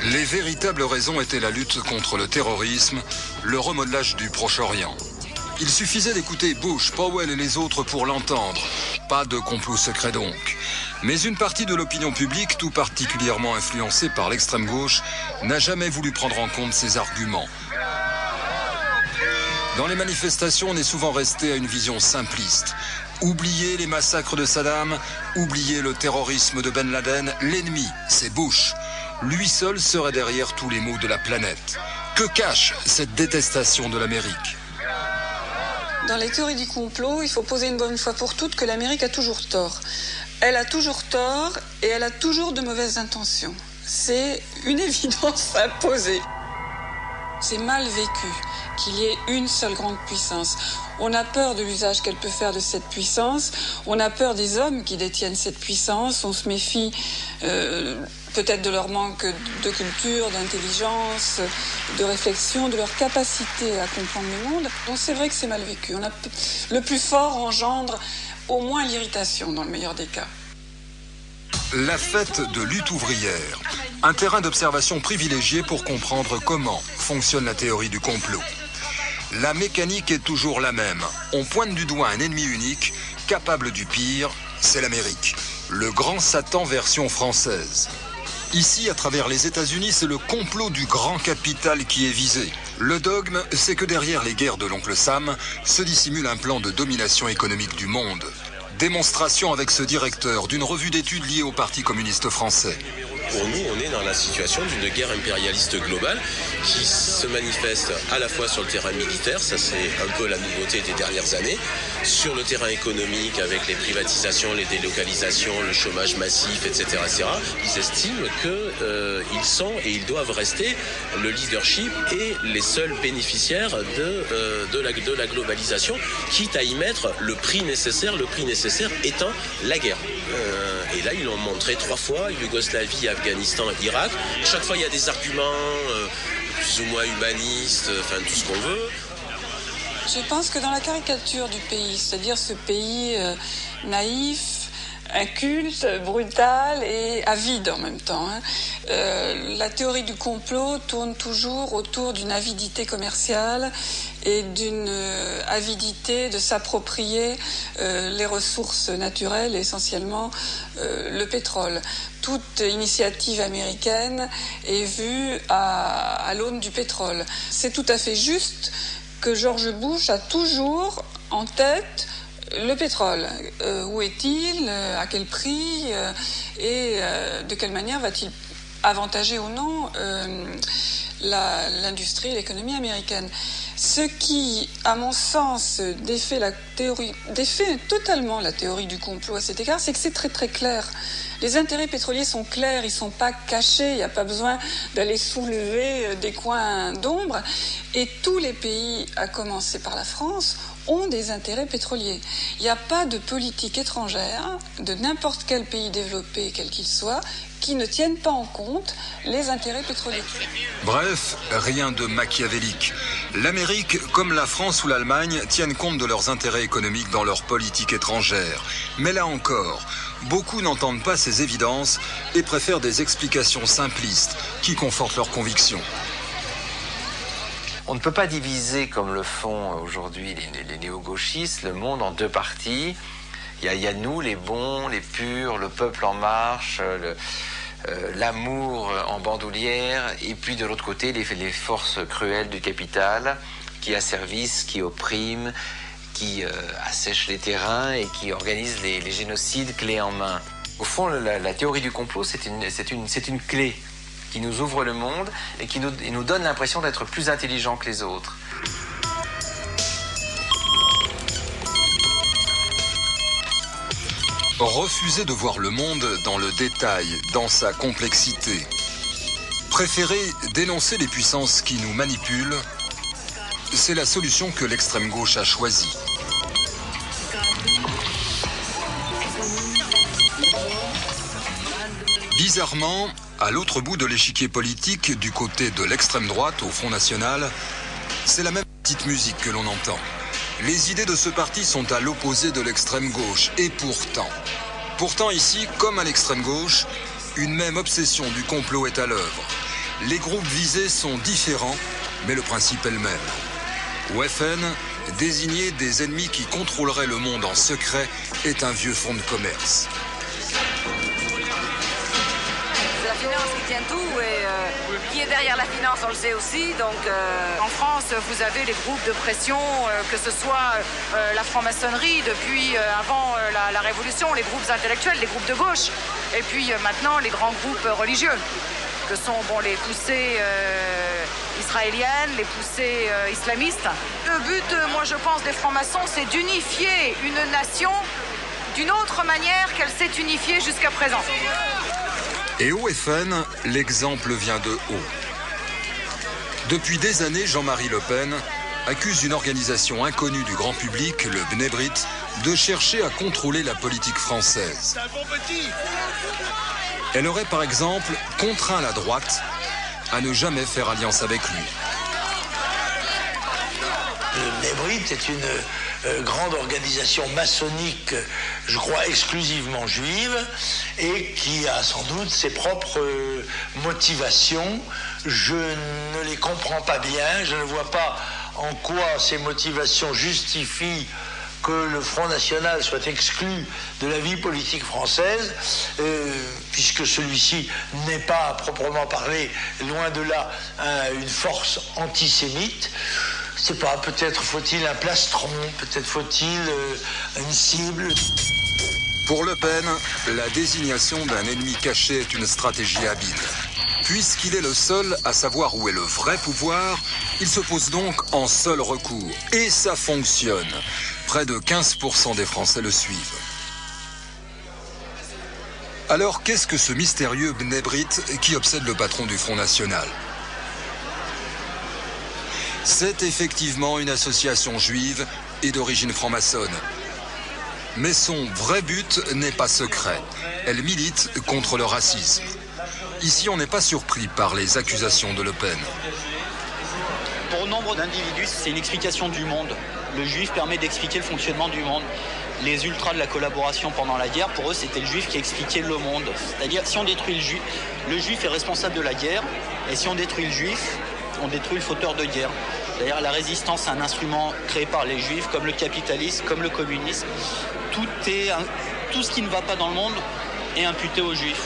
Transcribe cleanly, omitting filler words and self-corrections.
Les véritables raisons étaient la lutte contre le terrorisme, le remodelage du Proche-Orient. Il suffisait d'écouter Bush, Powell et les autres pour l'entendre. Pas de complot secret donc. Mais une partie de l'opinion publique, tout particulièrement influencée par l'extrême gauche, n'a jamais voulu prendre en compte ces arguments. Dans les manifestations, on est souvent resté à une vision simpliste. Oubliez les massacres de Saddam, oubliez le terrorisme de Ben Laden, l'ennemi, c'est Bush. Lui seul serait derrière tous les maux de la planète. Que cache cette détestation de l'Amérique ? Dans les théories du complot, il faut poser une bonne fois pour toutes que l'Amérique a toujours tort. Elle a toujours tort et elle a toujours de mauvaises intentions. C'est une évidence à poser. C'est mal vécu qu'il y ait une seule grande puissance. On a peur de l'usage qu'elle peut faire de cette puissance. On a peur des hommes qui détiennent cette puissance. On se méfie peut-être de leur manque de culture, d'intelligence, de réflexion, de leur capacité à comprendre le monde. Donc c'est vrai que c'est mal vécu. Le plus fort engendre au moins l'irritation dans le meilleur des cas. La fête de lutte ouvrière, un terrain d'observation privilégié pour comprendre comment fonctionne la théorie du complot. La mécanique est toujours la même. On pointe du doigt un ennemi unique, capable du pire, c'est l'Amérique. Le grand Satan version française. Ici, à travers les États-Unis, c'est le complot du grand capital qui est visé. Le dogme, c'est que derrière les guerres de l'oncle Sam se dissimule un plan de domination économique du monde. Démonstration avec ce directeur d'une revue d'études liée au Parti communiste français. Pour nous, on est dans la situation d'une guerre impérialiste globale qui se manifeste à la fois sur le terrain militaire, ça c'est un peu la nouveauté des dernières années, sur le terrain économique avec les privatisations, les délocalisations, le chômage massif, etc. Ils estiment qu'ils sont et ils doivent rester le leadership et les seuls bénéficiaires de la globalisation, quitte à y mettre le prix nécessaire étant la guerre. Et là, ils l'ont montré 3 fois, Yougoslavie, Afghanistan, Irak. Chaque fois, il y a des arguments plus ou moins humanistes, enfin tout ce qu'on veut. Je pense que dans la caricature du pays, c'est-à-dire ce pays naïf, inculte, brutal et avide en même temps, la théorie du complot tourne toujours autour d'une avidité commerciale et d'une avidité de s'approprier les ressources naturelles, essentiellement le pétrole. Toute initiative américaine est vue à l'aune du pétrole. C'est tout à fait juste que George Bush a toujours en tête le pétrole. Où est-il ? À quel prix ? Et de quelle manière va-t-il avantager ou non l'industrie et l'économie américaine ? Ce qui, à mon sens, défait totalement la théorie du complot à cet égard, c'est que c'est très très clair. Les intérêts pétroliers sont clairs, ils ne sont pas cachés, il n'y a pas besoin d'aller soulever des coins d'ombre. Et tous les pays, à commencer par la France, ont des intérêts pétroliers. Il n'y a pas de politique étrangère de n'importe quel pays développé, quel qu'il soit, qui ne tiennent pas en compte les intérêts pétroliers. Bref, rien de machiavélique. L'Amérique, comme la France ou l'Allemagne, tiennent compte de leurs intérêts économiques dans leur politique étrangère. Mais là encore, beaucoup n'entendent pas ces évidences et préfèrent des explications simplistes qui confortent leurs convictions. On ne peut pas diviser, comme le font aujourd'hui les néo-gauchistes, le monde en 2 parties. Il y a nous, les bons, les purs, le peuple en marche, l'amour en bandoulière, et puis de l'autre côté, les forces cruelles du capital qui asservissent, qui oppriment, qui assèchent les terrains et qui organisent les génocides clés en main. Au fond, la théorie du complot, c'est une clé qui nous ouvre le monde et qui nous donne l'impression d'être plus intelligents que les autres. Refuser de voir le monde dans le détail, dans sa complexité. Préférer dénoncer les puissances qui nous manipulent, c'est la solution que l'extrême gauche a choisie. Bizarrement, à l'autre bout de l'échiquier politique, du côté de l'extrême droite, au Front National, c'est la même petite musique que l'on entend. Les idées de ce parti sont à l'opposé de l'extrême gauche, et pourtant ici, comme à l'extrême gauche, une même obsession du complot est à l'œuvre. Les groupes visés sont différents, mais le principe est le même. Waffen, désigner des ennemis qui contrôleraient le monde en secret, est un vieux fonds de commerce. C'est la finance qui tient tout et qui est derrière la finance, on le sait aussi. Donc, en France, vous avez les groupes de pression, que ce soit la franc-maçonnerie depuis avant la Révolution, les groupes intellectuels, les groupes de gauche, et puis maintenant les grands groupes religieux, que sont les poussées israéliennes, les poussées islamistes. Le but, moi je pense, des francs-maçons, c'est d'unifier une nation d'une autre manière qu'elle s'est unifiée jusqu'à présent. Et au FN, l'exemple vient de haut. Depuis des années, Jean-Marie Le Pen accuse une organisation inconnue du grand public, le Bnei Brit, de chercher à contrôler la politique française. Elle aurait par exemple contraint la droite à ne jamais faire alliance avec lui. Le Bnei Brit est une grande organisation maçonnique, je crois exclusivement juive, et qui a sans doute ses propres motivations. Je ne les comprends pas bien, je ne vois pas en quoi ces motivations justifient que le Front National soit exclu de la vie politique française, puisque celui-ci n'est pas, à proprement parler, loin de là, une force antisémite. Je sais pas, peut-être faut-il un plastron, peut-être faut-il une cible. Pour Le Pen, la désignation d'un ennemi caché est une stratégie habile. Puisqu'il est le seul à savoir où est le vrai pouvoir, il se pose donc en seul recours. Et ça fonctionne. Près de 15% des Français le suivent. Alors qu'est-ce que ce mystérieux Bnei Brit qui obsède le patron du Front National ? C'est effectivement une association juive et d'origine franc-maçonne. Mais son vrai but n'est pas secret. Elle milite contre le racisme. Ici, on n'est pas surpris par les accusations de Le Pen. Pour nombre d'individus, c'est une explication du monde. Le juif permet d'expliquer le fonctionnement du monde. Les ultras de la collaboration pendant la guerre, pour eux, c'était le juif qui expliquait le monde. C'est-à-dire, si on détruit le juif est responsable de la guerre, et si on détruit le juif, on détruit le fauteur de guerre. D'ailleurs, la résistance est un instrument créé par les juifs, comme le capitalisme, comme le communisme. Tout ce qui ne va pas dans le monde est imputé aux juifs.